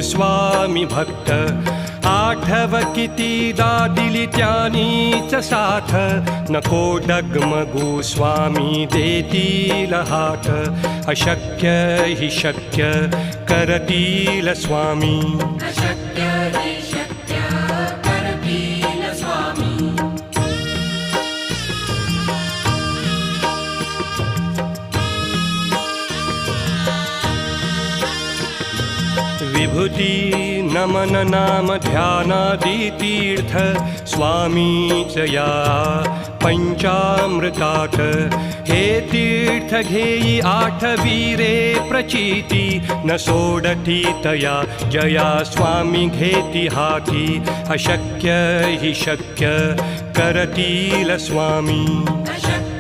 स्वामी भक्त आठव कितीदा दिली त्यानीच साथ नको डगमगू स्वामी देतील हात अशक्य हि शक्य करतील स्वामी अशक्य हि शक्य करतील स्वामी विभूती नमन नाम ध्यानादि तीर्थ स्वामीच या पंचामृतात हे तीर्थ घेई आठवीरे प्रचिती न सोडती तया जया स्वामी घेती हाती अशक्य हि शक्य करतील स्वामी अशक्य